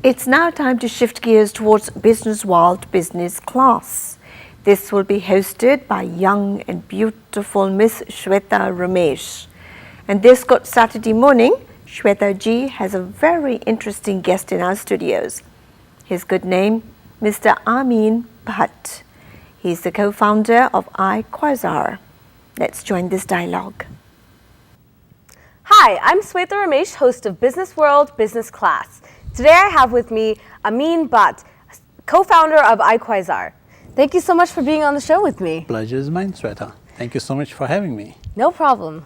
It's now time to shift gears towards Business World Business Class. This will be hosted by young and beautiful Miss Swetha Ramesh. And this good Saturday morning, Swetha ji has a very interesting guest in our studios. His good name, Mr. Amin Bhat. He's the co-founder of iQuasar. Let's join this dialogue. Hi, I'm Swetha Ramesh, host of Business World Business Class. Today I have with me Amin Bhat, co-founder of iQuasar. Thank you so much for being on the show with me. Pleasure is mine, Swetha. Thank you so much for having me. No problem.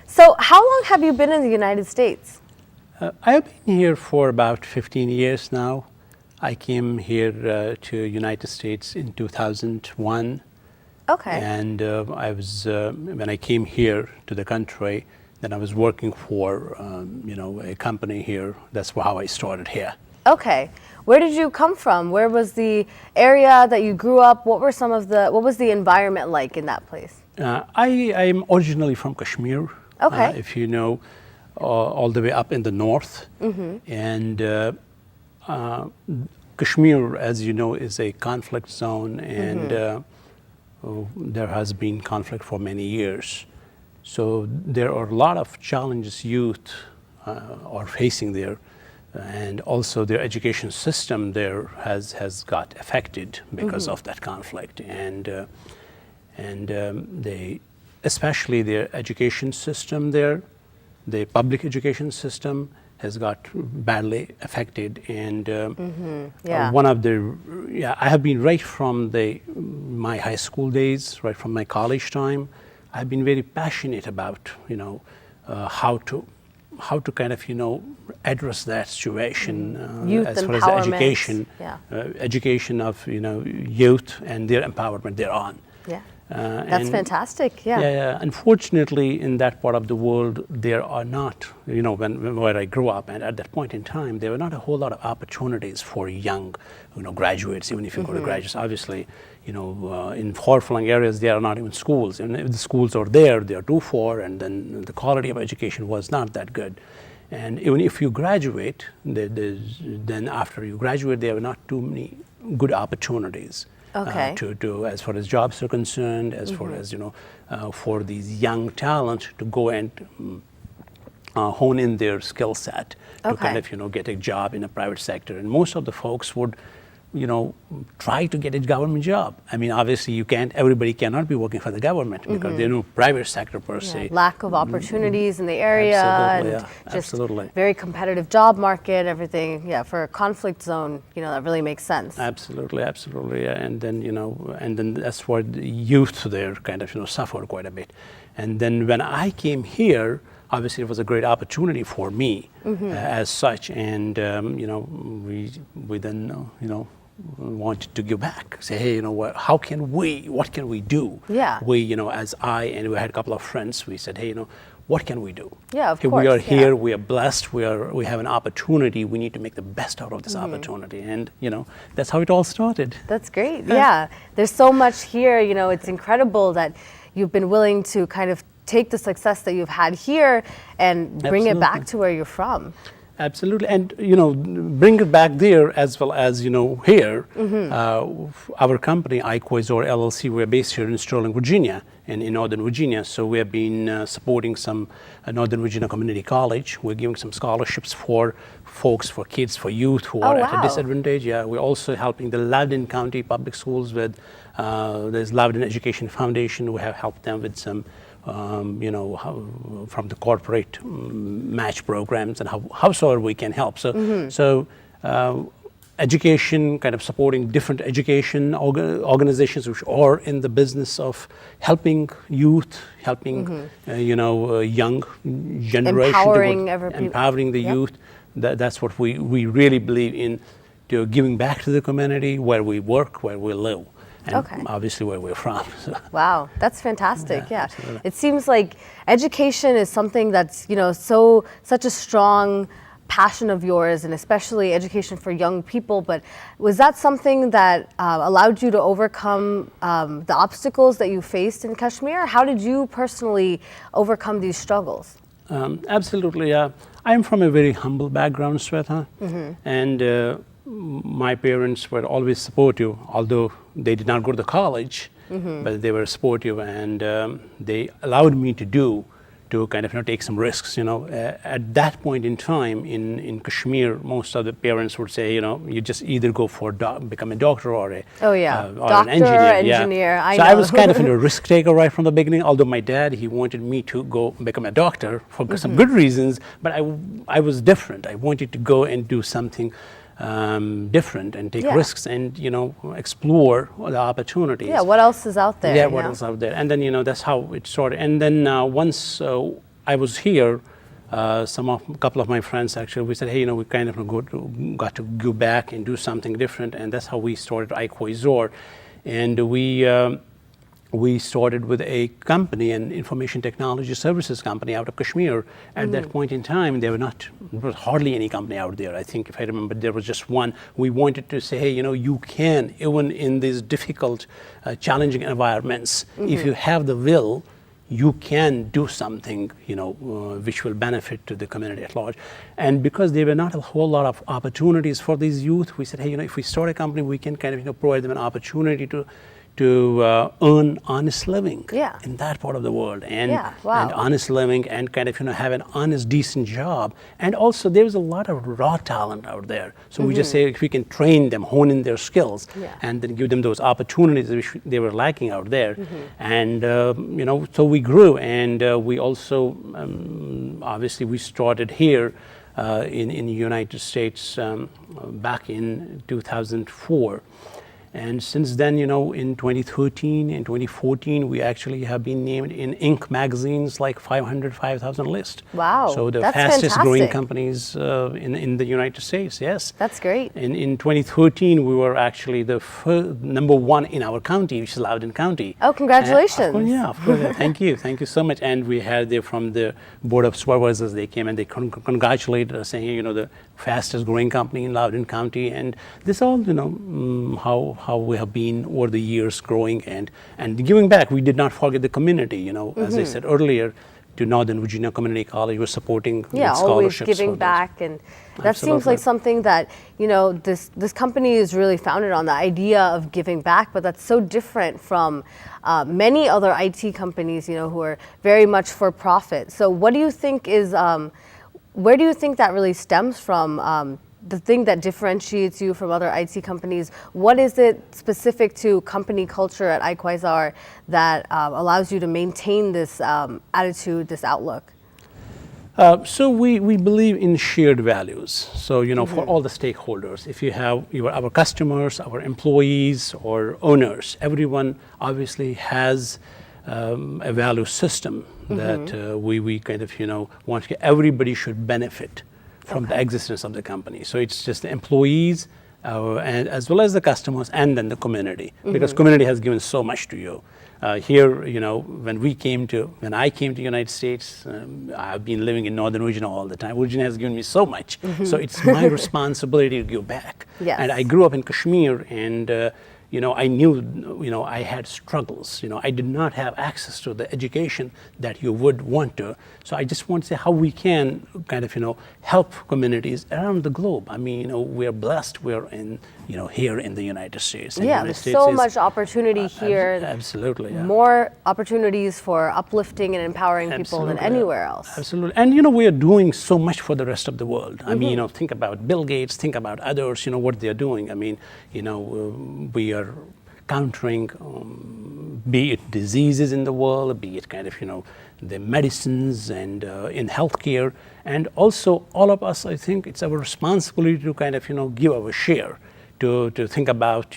So how long have you been in the United States? I've been here for about 15 years now. I came here to United States in 2001. Okay. And when I came here to the country, then I was working for, a company here. That's how I started here. Okay. Where did you come from? Where was the area that you grew up? What was the environment like in that place? I'm originally from Kashmir. Okay. If you know, all the way up in the north. Mm-hmm. And Kashmir, as you know, is a conflict zone, and there has been conflict for many years. So there are a lot of challenges youth are facing there, and also their education system there has got affected because of that conflict, and they, especially their education system there, the public education system has got badly affected, and I have been right from my high school days, right from my college time. I've been very passionate about how to kind of address that situation Youth as far as empowerment. education of youth and their empowerment thereon. Yeah. That's fantastic. Yeah. Unfortunately, in that part of the world, there are not, where I grew up, and at that point in time, there were not a whole lot of opportunities for young, graduates. Even if you go to graduates, obviously, in far-flung areas, there are not even schools. And if the schools are there, they are too far, and then the quality of education was not that good. And even if you graduate, then after you graduate, there are not too many good opportunities. Okay. To as far as jobs are concerned, as far as for these young talent to go and hone in their skill set to kind of get a job in a private sector. And most of the folks would try to get a government job. I mean, obviously everybody cannot be working for the government because there's no private sector per se. Lack of opportunities in the area. Absolutely, just very competitive job market, everything. Yeah, for a conflict zone, that really makes sense. Absolutely. Yeah. And then that's where the youth there kind of suffered quite a bit. And then when I came here, obviously it was a great opportunity for me as such, and we then wanted to give back. Say, hey, what can we do? Yeah. We, as and we had a couple of friends, we said, hey, what can we do? Yeah, of course. We are here, we are blessed, we have an opportunity, we need to make the best out of this opportunity. And, that's how it all started. That's great. Yeah. There's so much here, it's incredible that you've been willing to kind of take the success that you've had here and bring it back to where you're from. Absolutely, and bring it back there as well as here. Our company, iQuasar LLC, we're based here in Sterling, Virginia, and in Northern Virginia. So we have been supporting some Northern Virginia Community College. We're giving some scholarships for folks, for kids, for youth who are at a disadvantage. Yeah, we're also helping the Loudoun County Public Schools with there's Loudoun Education Foundation. We have helped them with some. From the corporate match programs and howsoever we can help. So, education, kind of supporting different education organizations which are in the business of helping youth, helping young generation, empowering the youth. That's what we really believe in, giving back to the community where we work, where we live. And obviously where we're from. So. Wow, that's fantastic. Yeah. It seems like education is something that's, such a strong passion of yours, and especially education for young people. But was that something that allowed you to overcome the obstacles that you faced in Kashmir? How did you personally overcome these struggles? Absolutely. I'm from a very humble background, Swetha, and my parents were always supportive, although they did not go to the college, but they were supportive, and they allowed me to kind of take some risks. At that point in time in Kashmir, most of the parents would say, you just either go for become a doctor or a or doctor, an engineer. engineer. So I was kind of a risk taker right from the beginning. Although my dad, he wanted me to go become a doctor for some good reasons, but I was different. I wanted to go and do something different and take risks and explore the opportunities. Yeah, what else is out there? Yeah, what else out there? And then that's how it started. And then once I was here, a couple of my friends actually, we said, hey, we kind of got to go back and do something different, and that's how we started iQuasar. And we started with a company, an information technology services company out of Kashmir. At that point in time, there was hardly any company out there. I think, if I remember, there was just one. We wanted to say, hey, you can, even in these difficult, challenging environments, if you have the will, you can do something, which will benefit to the community at large. And because there were not a whole lot of opportunities for these youth, we said, hey, if we start a company, we can kind of provide them an opportunity to earn honest living in that part of the world, and honest living, and kind of have an honest, decent job. And also, there's a lot of raw talent out there. So we just say, if we can train them, hone in their skills, and then give them those opportunities which they were lacking out there. And so we grew, and we also obviously we started here in the United States back in 2004. And since then, in 2013 and 2014, we actually have been named in Inc. magazine's like 5,000 list. Wow, so the that's fastest growing fantastic. companies in the United States, yes. That's great. In 2013, we were actually the number one in our county, which is Loudoun County. Oh, congratulations. Of course, thank you so much. And we had there from the Board of Supervisors, they came and they congratulated us, saying, the fastest growing company in Loudoun County. And this all, how we have been over the years growing and giving back. We did not forget the community, as I said earlier, to Northern Virginia Community College, we're supporting scholarships. Always giving back, and that seems like something that, this company is really founded on, the idea of giving back, but that's so different from many other IT companies, who are very much for profit. So what do you think is, where do you think that really stems from? The thing that differentiates you from other IT companies, what is it specific to company culture at iQuasar that allows you to maintain this attitude, this outlook? So we believe in shared values. So, for all the stakeholders, if you have our customers, our employees, or owners, everyone obviously has a value system that we kind of, want to, everybody should benefit from the existence of the company. So it's just the employees, and as well as the customers, and then the community, because community has given so much to you. Here, when I came to United States, I've been living in Northern Virginia all the time. Virginia has given me so much. So it's my responsibility to give back. Yes. And I grew up in Kashmir, and I knew, I had struggles. I did not have access to the education that you would want to. So I just want to say how we can kind of, help communities around the globe. I mean, we are blessed. We're in, here in the United States. And there's so much opportunity here. Absolutely. Yeah. More opportunities for uplifting and empowering people than anywhere else. Absolutely. And, we are doing so much for the rest of the world. I mean, think about Bill Gates, think about others, what they're doing. I mean, we are countering, be it diseases in the world, be it kind of, the medicines and in healthcare. And also all of us, I think it's our responsibility to kind of, give our share, to think about,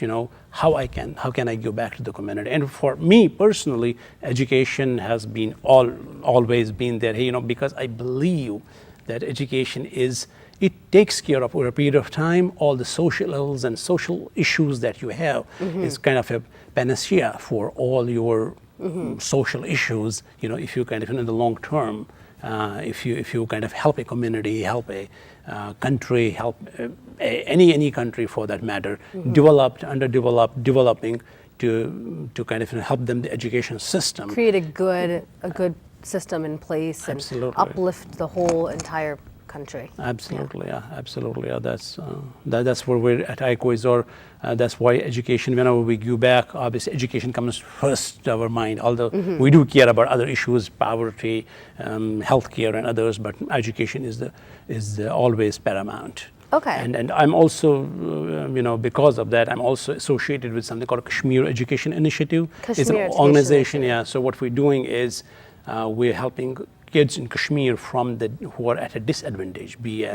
how can I give back to the community. And for me personally, education has been always been there, because I believe that education it takes care of, over a period of time, all the social ills and social issues that you have. Is kind of a panacea for all your social issues, if you kind of, in the long term, if you kind of help a community, help a country, help any country for that matter, developed, underdeveloped, developing, to kind of help them, the education system. Create a good system in place and Absolutely. uplift the whole entire country. Absolutely, yeah, absolutely. Yeah, that's where we're at iQuasar. That's why education, whenever we give back, obviously education comes first to our mind, although we do care about other issues, poverty, healthcare and others, but education is always paramount. Okay. And I'm also, because of that, I'm also associated with something called Kashmir Education Initiative. It's an Kashmir Education organization, Initiative. yeah. So what we're doing is we're helping kids in Kashmir who are at a disadvantage, be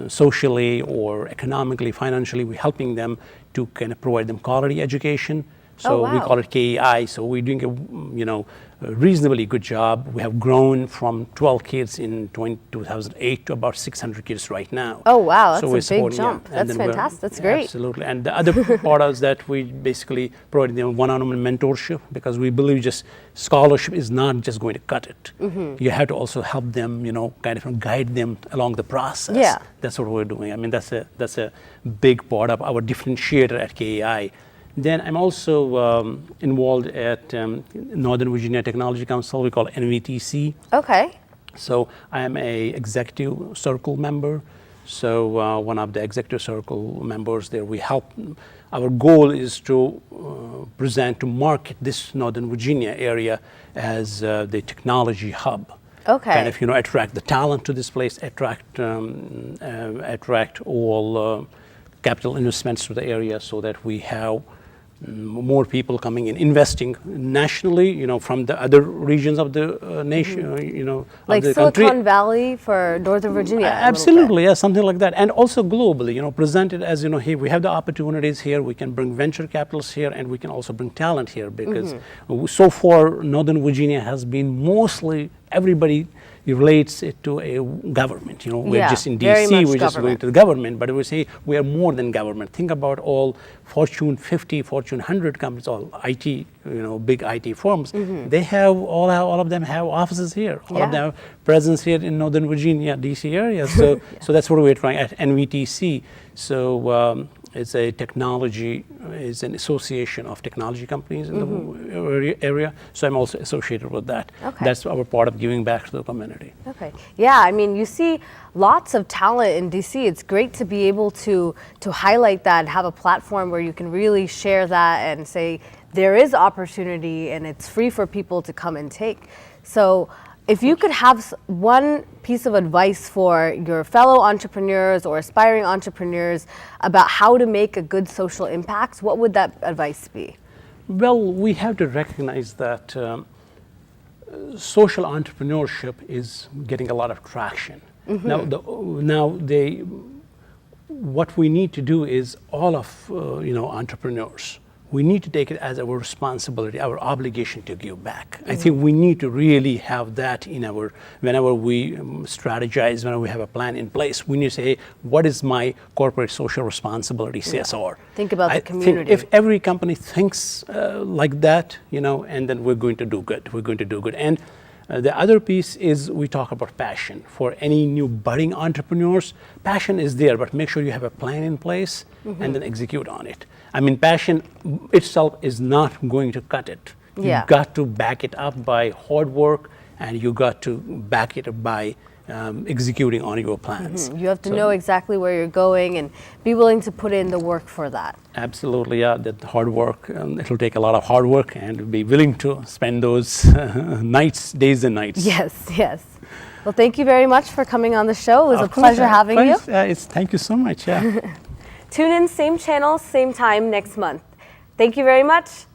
socially or economically, financially. We're helping them to kind of provide them quality education. So we call it KEI. So we're doing a reasonably good job. We have grown from 12 kids in 2008 to about 600 kids right now. Oh wow, that's So a we're big supporting, jump. yeah. And That's then fantastic. That's great. Absolutely. And the other part is that we basically provide them one-on-one mentorship, because we believe just scholarship is not just going to cut it. You have to also help them, kind of guide them along the process. Yeah. That's what we're doing. I mean, that's a big part of our differentiator at KEI. Then I'm also involved at Northern Virginia Technology Council. We call it NVTC. Okay. So I am a executive circle member. So one of the executive circle members there, we help. Our goal is to present, to market this Northern Virginia area as the technology hub. Okay. Kind of, attract the talent to this place, attract all capital investments to the area, so that we have more people coming in, investing nationally, from the other regions of the nation, Like of the Silicon country. Valley for Northern Virginia. a little Absolutely, yeah, something like that. And also globally, presented as, hey, we have the opportunities here, we can bring venture capitalists here, and we can also bring talent here, because so far, Northern Virginia has been mostly, everybody relates it to a government. We're just in very DC, much we're just going government. to the government, but we say we are more than government. Think about all Fortune 50, Fortune 100 companies, all IT, big IT firms. They have, all of them have offices here. All of them have presence here in Northern Virginia, DC area. So, so that's what we're trying at NVTC. So it's a technology, it's an association of technology companies in the area. So I'm also associated with that. Okay. That's our part of giving back to the community. Okay. Yeah, I mean, you see lots of talent in DC. It's great to be able to highlight that and have a platform where you can really share that and say there is opportunity and it's free for people to come and take. So if you could have one piece of advice for your fellow entrepreneurs or aspiring entrepreneurs about how to make a good social impact, what would that advice be? Well, we have to recognize that social entrepreneurship is getting a lot of traction. What we need to do is all of entrepreneurs, we need to take it as our responsibility, our obligation to give back. I think we need to really have that in whenever we strategize, whenever we have a plan in place, we need to say, hey, what is my corporate social responsibility, CSR? Think about the I community. think if every company thinks like that, and then we're going to do good. We're going to do good. And the other piece is we talk about passion. For any new budding entrepreneurs, passion is there, but make sure you have a plan in place and then execute on it. I mean, passion itself is not going to cut it. Yeah. You've got to back it up by hard work, and you got to back it up by executing on your plans. You have to know exactly where you're going and be willing to put in the work for that. Absolutely, yeah. That hard work, it'll take a lot of hard work, and be willing to spend those days and nights. Yes, yes. Well, thank you very much for coming on the show. It was a pleasure having you. Thank you so much. Yeah. Tune in, same channel, same time next month. Thank you very much.